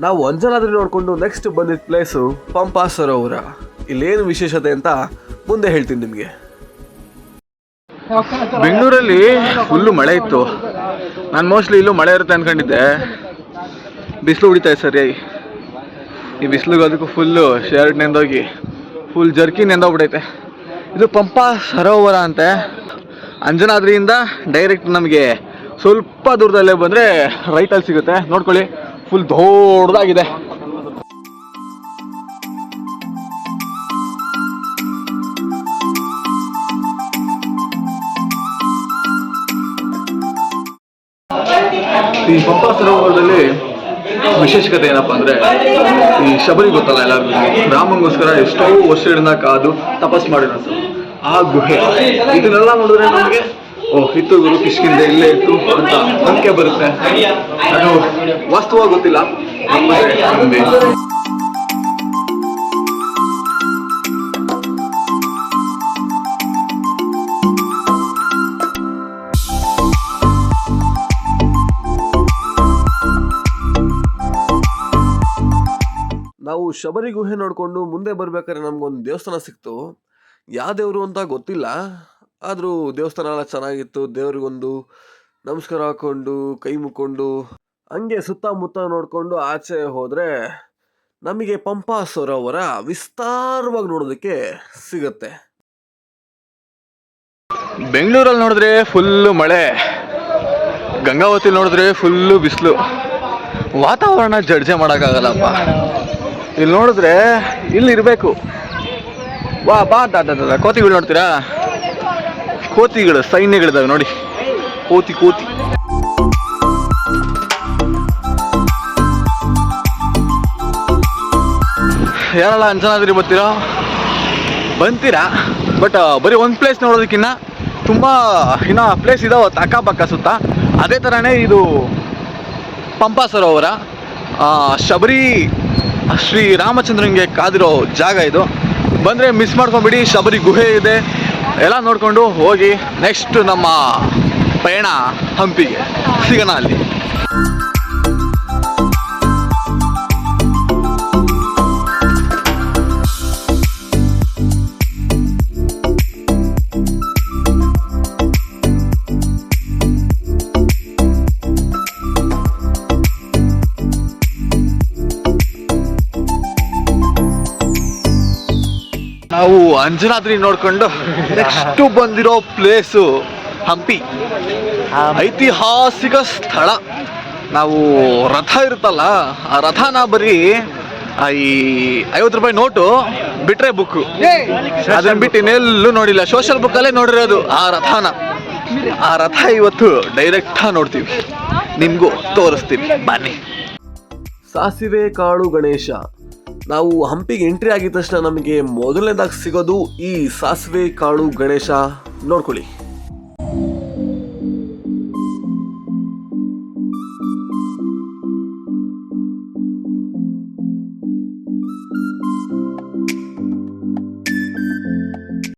ನಾವು ಅಂಜನಾದ್ರಿ ನೋಡ್ಕೊಂಡು ನೆಕ್ಸ್ಟ್ ಬಂದಿದ್ದ ಪ್ಲೇಸು ಪಂಪಾ ಸರೋವರ. ಇಲ್ಲೇನು ವಿಶೇಷತೆ ಅಂತ ಮುಂದೆ ಹೇಳ್ತೀನಿ ನಿಮಗೆ. ಬೆಂಗಳೂರಲ್ಲಿ ಫುಲ್ಲು ಮಳೆ ಇತ್ತು. ನಾನು ಮೋಸ್ಟ್ಲಿ ಇಲ್ಲೂ ಮಳೆ ಇರುತ್ತೆ ಅಂದ್ಕೊಂಡಿದ್ದೆ. ಬಿಸಿಲು ಹೊಡಿತಾ ಸರಿಯಾಗಿ. ಈ ಬಿಸಿಲಿಗೆ ಅದಕ್ಕೂ ಫುಲ್ಲು ಶರ್ಟ್ ನೆಂದೋಗಿ ಫುಲ್ ಜರ್ಕಿ ನೆಂದೋಗ್ಬಿಟ್ಟೈತೆ. ಇದು ಪಂಪಾ ಸರೋವರ ಅಂತೆ. ಅಂಜನಾದ್ರಿಯಿಂದ ಡೈರೆಕ್ಟ್ ನಮಗೆ ಸ್ವಲ್ಪ ದೂರದಲ್ಲೇ ಬಂದರೆ ರೈಟಲ್ಲಿ ಸಿಗುತ್ತೆ. ನೋಡ್ಕೊಳ್ಳಿ, ಫುಲ್ ದೊಡ್ಡದಾಗಿದೆ. ಈ ಪಂಪಾ ಸರೋವರದಲ್ಲಿ ವಿಶೇಷತೆ ಏನಪ್ಪ ಅಂದರೆ, ಈ ಶಬರಿ ಗೊತ್ತಲ್ಲ ಎಲ್ಲರಿಗೂ, ರಾಮಂಗೋಸ್ಕರ ಎಷ್ಟೋ ವರ್ಷಗಳಿಂದ ಕಾದು ತಪಸ್ ಮಾಡಿರೋದು ಆ ಗುಹೆ. ಇದನ್ನೆಲ್ಲ ನೋಡಿದ್ರೆ ನಮಗೆ ಇತ್ತು ಗುರು ಕಿಷ್ಕಿಂದೆ ಇಲ್ಲೇ ಇತ್ತು ಅಂತ ನಂಬಿಕೆ ಬರುತ್ತೆ. ಅದು ವಾಸ್ತವವಾಗಿ ಗೊತ್ತಿಲ್ಲ. ನಾವು ಶಬರಿ ಗುಹೆ ನೋಡಿಕೊಂಡು ಮುಂದೆ ಬರ್ಬೇಕಾದ್ರೆ ನಮ್ಗೊಂದು ದೇವಸ್ಥಾನ ಸಿಕ್ತು. ಯಾವ ದೇವರು ಅಂತ ಗೊತ್ತಿಲ್ಲ, ಆದರೂ ದೇವಸ್ಥಾನ ಎಲ್ಲ ಚೆನ್ನಾಗಿತ್ತು. ದೇವ್ರಿಗೊಂದು ನಮಸ್ಕಾರ ಹಾಕ್ಕೊಂಡು ಕೈ ಮುಕ್ಕೊಂಡು ಹಂಗೆ ಸುತ್ತಮುತ್ತ ನೋಡಿಕೊಂಡು ಆಚೆ ಹೋದರೆ ನಮಗೆ ಪಂಪಾ ಸರೋವರ ವಿಸ್ತಾರವಾಗಿ ನೋಡೋದಕ್ಕೆ ಸಿಗತ್ತೆ. ಬೆಂಗಳೂರಲ್ಲಿ ನೋಡಿದ್ರೆ ಫುಲ್ಲು ಮಳೆ, ಗಂಗಾವತಿ ನೋಡಿದ್ರೆ ಫುಲ್ಲು ಬಿಸಿಲು. ವಾತಾವರಣ ಜಡ್ಜೆ ಮಾಡೋಕ್ಕಾಗಲ್ಲಪ್ಪ. ಇಲ್ಲಿ ನೋಡಿದ್ರೆ ಇಲ್ಲಿ ಇರಬೇಕು. ವಾ ಬಾ ದಾದ ಕೋತಿಗಳು ನೋಡ್ತೀರಾ? ಕೋತಿಗಳು ಸೈನ್ಯಗಳಿದಾವೆ ನೋಡಿ. ಕೋತಿ ಯಾರೆಲ್ಲ ಅಂಜನಾದ್ರಿ ಬಂತೀರಾ ಬಟ್ ಬರೀ ಒಂದು ಪ್ಲೇಸ್ ನೋಡೋದಕ್ಕಿಂತ ತುಂಬ ಇನ್ನು ಪ್ಲೇಸ್ ಇದಾವೆ ಅಕ್ಕಪಕ್ಕ ಸುತ್ತ. ಅದೇ ಥರನೇ ಇದು ಪಂಪಾ ಸರೋವರ. ಶಬರಿ ಶ್ರೀ ರಾಮಚಂದ್ರನಿಗೆ ಕಾದಿರೋ ಜಾಗ ಇದು. ಬಂದರೆ ಮಿಸ್ ಮಾಡ್ಕೊಂಬಿಡಿ. ಶಬರಿ ಗುಹೆ ಇದೆ, ಎಲ್ಲ ನೋಡಿಕೊಂಡು ಹೋಗಿ ನೆಕ್ಸ್ಟ್ ನಮ್ಮ ಪಯಣ ಹಂಪಿಗೆ ಸಿಗೋಣ ಅಲ್ಲಿ. ನಾವು ಅಂಜನಾದ್ರಿ ನೋಡ್ಕೊಂಡು ನೆಕ್ಸ್ಟ್ ಬಂದಿರೋ ಪ್ಲೇಸು ಹಂಪಿ, ಐತಿಹಾಸಿಕ ಸ್ಥಳ. ನಾವು ರಥ ಇರುತ್ತಲ್ಲ, ಆ ರಥನ ಬರೀ ಈ 50 ರೂಪಾಯಿ ನೋಟು ಬಿಟ್ರೆ ಬುಕ್ಕು, ಅದನ್ನ ಬಿಟ್ಟು ಇನ್ನೆಲ್ಲೂ ನೋಡಿಲ್ಲ. ಸೋಷಿಯಲ್ ಬುಕ್ಕಲ್ಲೇ ನೋಡಿರೋದು ಆ ರಥನ. ಆ ರಥ ಇವತ್ತು ಡೈರೆಕ್ಟಾಗಿ ನೋಡ್ತೀವಿ, ನಿಮಗೂ ತೋರಿಸ್ತೀವಿ ಬನ್ನಿ. ಸಾಸಿವೆ ಕಾಳು ಗಣೇಶ. ನಾವು ಹಂಪಿಗೆ ಎಂಟ್ರಿ ಆಗಿದ ತಕ್ಷಣ ನಮಗೆ ಮೊದಲನೇದಾಗಿ ಸಿಗೋದು ಈ ಸಾಸಿವೆ ಕಾಳು ಗಣೇಶ. ನೋಡ್ಕೊಳ್ಳಿ.